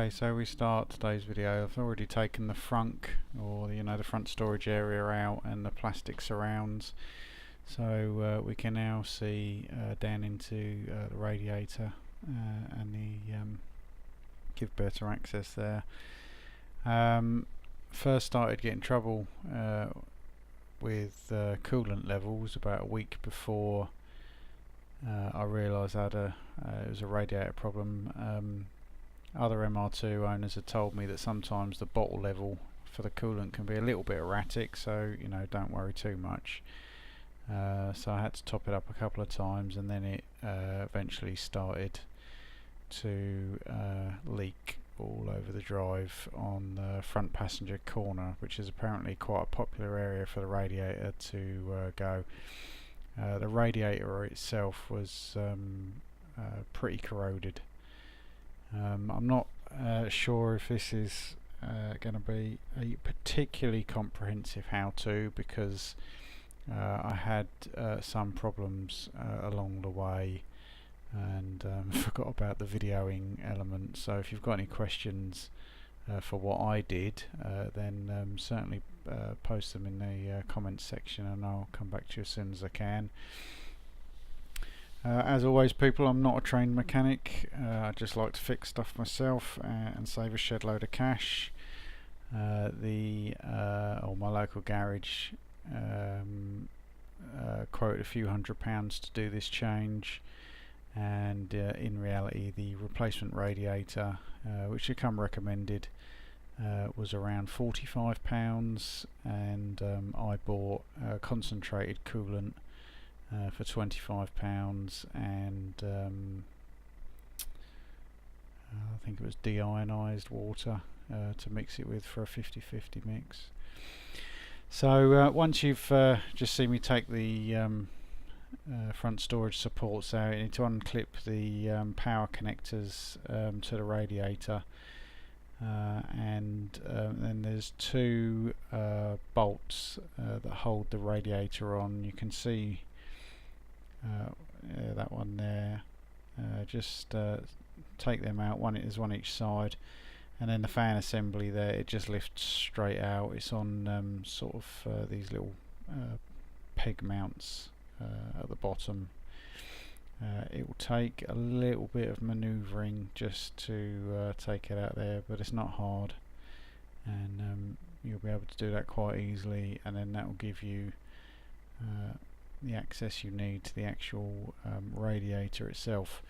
Okay, so we start today's video. I've already taken the frunk, or the front storage area out, and the plastic surrounds. So we can now see down into the radiator and give better access there. First started getting trouble with coolant levels about a week before I realised I had it was a radiator problem. Other MR2 owners have told me that sometimes the bottle level for the coolant can be a little bit erratic, so don't worry too much. So I had to top it up a couple of times, and then it eventually started to leak all over the drive on the front passenger corner, which is apparently quite a popular area for the radiator to go. The radiator itself was pretty corroded. I'm not sure if this is going to be a particularly comprehensive how-to, because I had some problems along the way and forgot about the videoing element. So if you've got any questions for what I did, then certainly post them in the comments section, and I'll come back to you as soon as I can. As always, people, I'm not a trained mechanic. I just like to fix stuff myself and save a shed load of cash. My local garage quoted a few £100 to do this change, and in reality the replacement radiator, which had come recommended, was around £45, and I bought concentrated coolant for £25, and I think it was deionized water to mix it with for a 50-50 mix. So once you've just seen me take the front storage supports out, you need to unclip the power connectors to the radiator, and then there's two bolts that hold the radiator on. You can see that one there. Just take them out. There's one each side, and then the fan assembly there, it just lifts straight out. It's on sort of these little peg mounts at the bottom. It will take a little bit of manoeuvring just to take it out there, but it's not hard, and you'll be able to do that quite easily, and then that will give you the access you need to the actual radiator itself.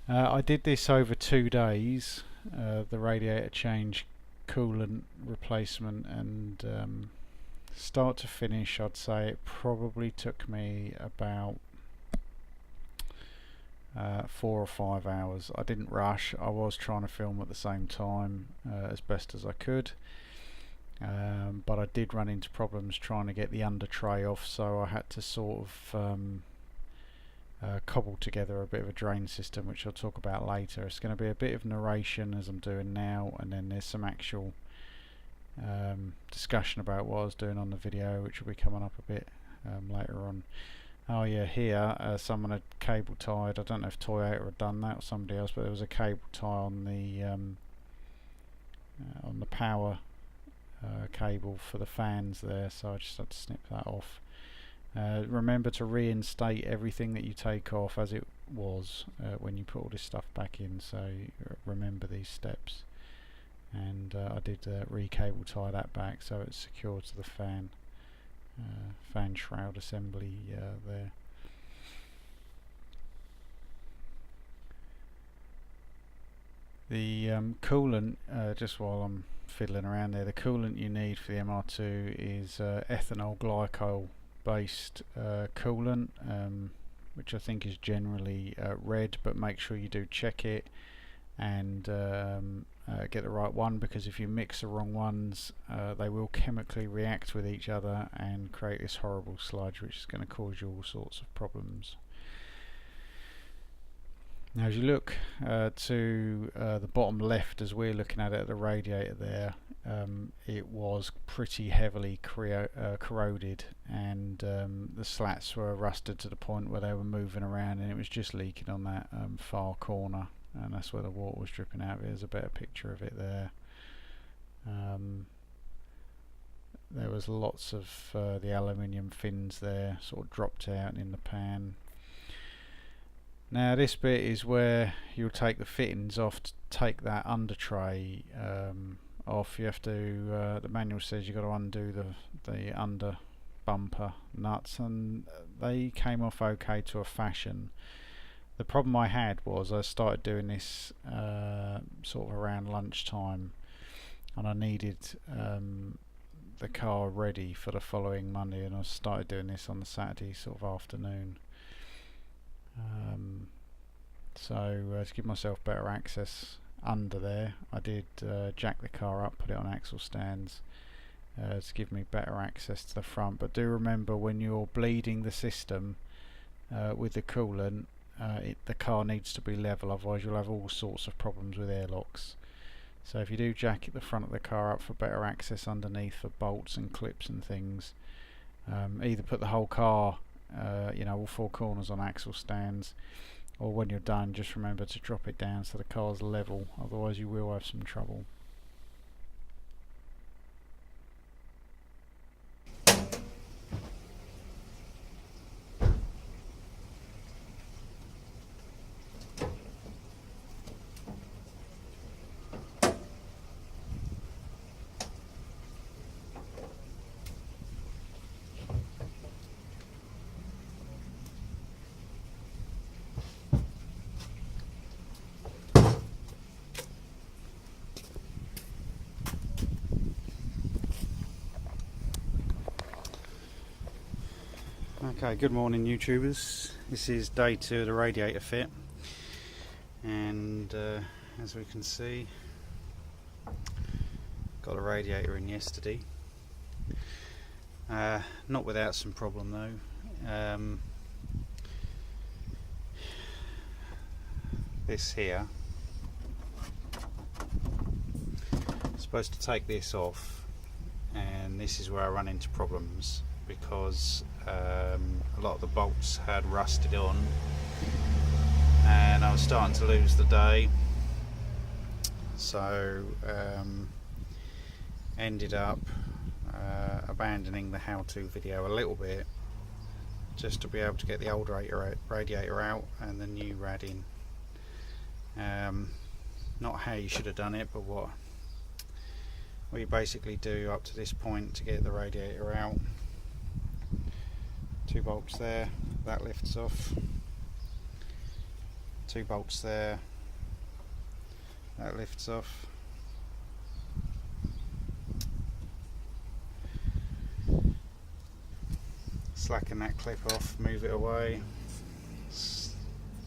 I did this over 2 days, the radiator change, coolant replacement, and start to finish I'd say it probably took me about 4 or 5 hours. I didn't rush. I was trying to film at the same time as best as I could, but I did run into problems trying to get the under tray off, so I had to sort of cobble together a bit of a drain system, which I'll talk about later. It's going to be a bit of narration as I'm doing now, and then there's some actual discussion about what I was doing on the video, which will be coming up a bit later on. Oh yeah, here someone had cable tied. I don't know if Toyota had done that or somebody else, but there was a cable tie on the power cable for the fans there, so I just had to snip that off. Remember to reinstate everything that you take off as it was when you put all this stuff back in, so remember these steps. And I did re-cable tie that back so it's secure to the fan shroud assembly there. The coolant, just while I'm fiddling around there, the coolant you need for the MR2 is ethanol glycol based coolant, which I think is generally red, but make sure you do check it and get the right one, because if you mix the wrong ones they will chemically react with each other and create this horrible sludge, which is going to cause you all sorts of problems. Now as you look to the bottom left, as we're looking at it, the radiator there, it was pretty heavily corroded, and the slats were rusted to the point where they were moving around, and it was just leaking on that far corner. and that's where the water was dripping out. There's a better picture of it there. There was lots of the aluminium fins there sort of dropped out in the pan. Now this bit is where you'll take the fittings off to take that under tray off. You have to, the manual says you've got to undo the under bumper nuts, and they came off okay to a fashion. The problem I had was I started doing this sort of around lunchtime, and I needed the car ready for the following Monday, and I started doing this on the Saturday sort of afternoon. So to give myself better access under there, I did jack the car up, put it on axle stands to give me better access to the front. But do remember, when you're bleeding the system with the coolant, the car needs to be level, otherwise you'll have all sorts of problems with airlocks. So if you do jack the front of the car up for better access underneath for bolts and clips and things, either put the whole car, all four corners on axle stands, or when you're done just remember to drop it down so the car's level, otherwise you will have some trouble. Okay, good morning YouTubers. This is day 2 of the radiator fit, and as we can see, got a radiator in yesterday. Not without some problem though. This here, I'm supposed to take this off, and this is where I run into problems, because a lot of the bolts had rusted on and I was starting to lose the day, so ended up abandoning the how-to video a little bit, just to be able to get the old radiator out and the new rad in. Not how you should have done it, but what you basically do up to this point to get the radiator out. 2 bolts there, that lifts off. 2 bolts there, that lifts off. Slacken that clip off, move it away.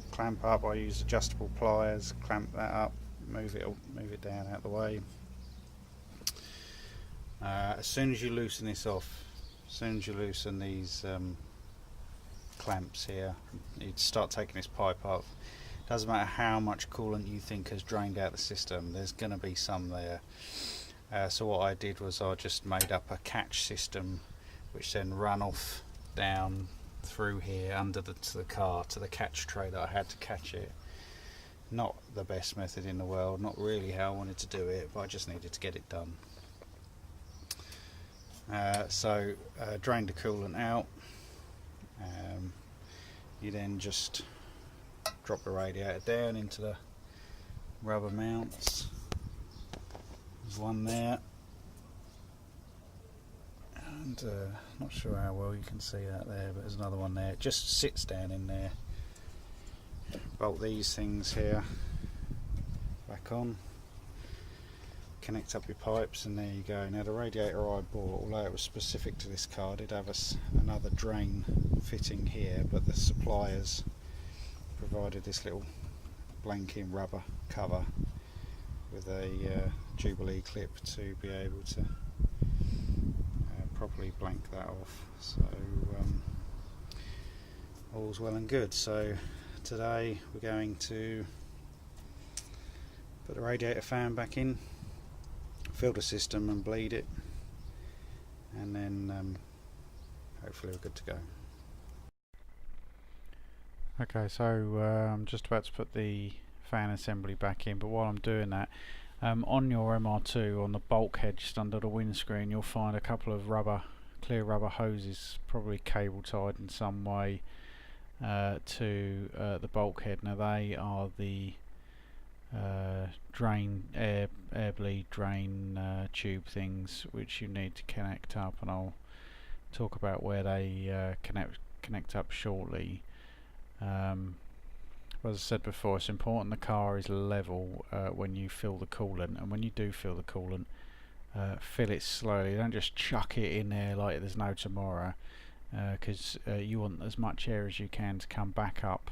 Clamp up, I use adjustable pliers, clamp that up, move it down out the way. As soon as you loosen this off, as soon as you loosen these clamps here, you'd start taking this pipe off. Doesn't matter how much coolant you think has drained out the system, there's going to be some there. So what I did was I just made up a catch system, which then ran off down through here under to the car, to the catch tray that I had to catch it. Not the best method in the world, not really how I wanted to do it, but I just needed to get it done. So drained the coolant out. You then just drop the radiator down into the rubber mounts. There's one there, and not sure how well you can see that there, but there's another one there. It just sits down in there. Bolt these things here back on, connect up your pipes, and there you go. Now the radiator I bought, although it was specific to this car, did have another drain fitting here, but the suppliers provided this little blanking rubber cover with a Jubilee clip to be able to properly blank that off. So all's well and good. So today we're going to put the radiator fan back in, fill the system and bleed it, and then hopefully we're good to go. Okay, so I'm just about to put the fan assembly back in. But while I'm doing that, on your MR2, on the bulkhead just under the windscreen, you'll find a couple of clear rubber hoses, probably cable tied in some way to the bulkhead. Now they are the air bleed drain tube things which you need to connect up, and I'll talk about where they connect up shortly. As I said before, it's important the car is level when you fill the coolant, and when you do fill the coolant, fill it slowly. Don't just chuck it in there like there's no tomorrow, because you want as much air as you can to come back up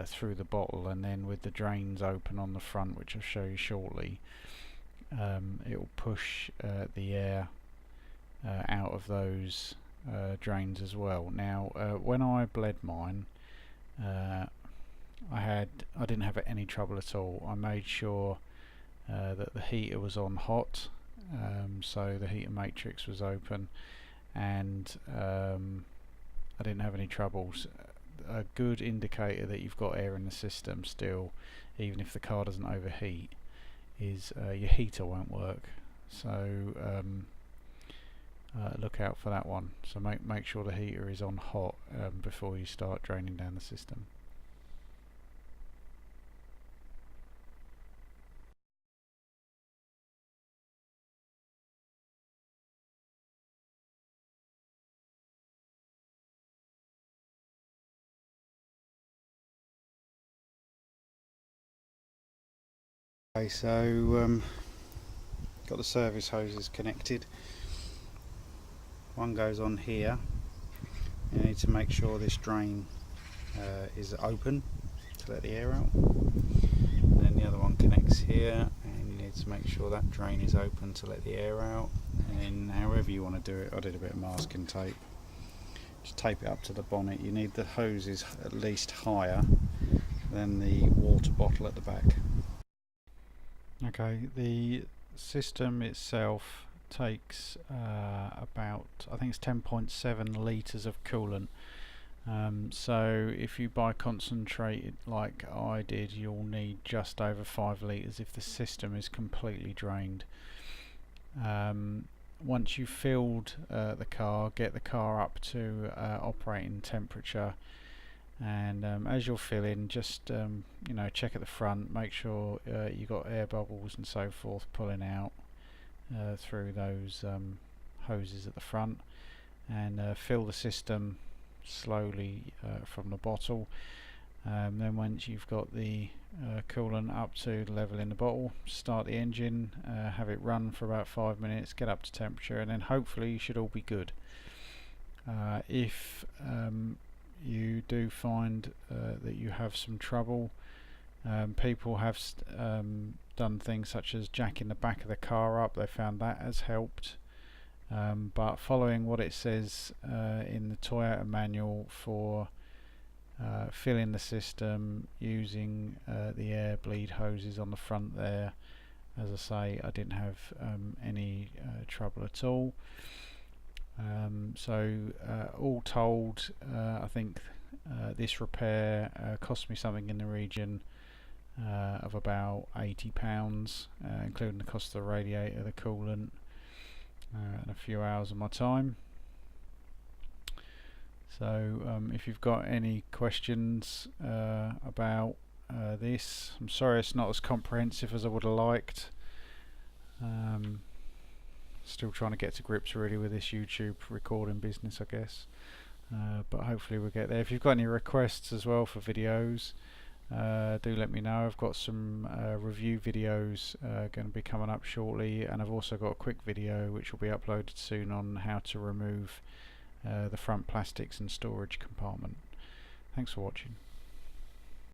through the bottle, and then with the drains open on the front, which I'll show you shortly, it will push the air out of those drains as well. Now when I bled mine, I didn't have any trouble at all. I made sure that the heater was on hot, so the heater matrix was open, and I didn't have any troubles. A good indicator that you've got air in the system still, even if the car doesn't overheat, is your heater won't work. So look out for that one. So make sure the heater is on hot before you start draining down the system. Okay, so got the service hoses connected. One goes on here. You need to make sure this drain is open to let the air out. And then the other one connects here, and you need to make sure that drain is open to let the air out. And then however you want to do it, I did a bit of masking tape. Just tape it up to the bonnet. You need the hoses at least higher than the water bottle at the back. Okay, the system itself takes about, I think it's 10.7 litres of coolant. So if you buy concentrated like I did, you'll need just over 5 litres if the system is completely drained. Once you've filled the car, get the car up to operating temperature, and as you're filling, just you know, check at the front, make sure you got air bubbles and so forth pulling out through those hoses at the front, and fill the system slowly from the bottle. Then once you've got the coolant up to the level in the bottle, start the engine, have it run for about 5 minutes, get up to temperature, and then hopefully you should all be good. If you do find that you have some trouble, people have done things such as jacking the back of the car up. They found that has helped, but following what it says in the Toyota manual for filling the system using the air bleed hoses on the front there, as I say, I didn't have any trouble at all. So all told, I think this repair cost me something in the region of about £80, including the cost of the radiator, the coolant, and a few hours of my time. So if you've got any questions about this, I'm sorry it's not as comprehensive as I would have liked. Still trying to get to grips really with this YouTube recording business, I guess, but hopefully we'll get there. If you've got any requests as well for videos, do let me know. I've got some review videos going to be coming up shortly, and I've also got a quick video which will be uploaded soon on how to remove the front plastics and storage compartment. Thanks for watching.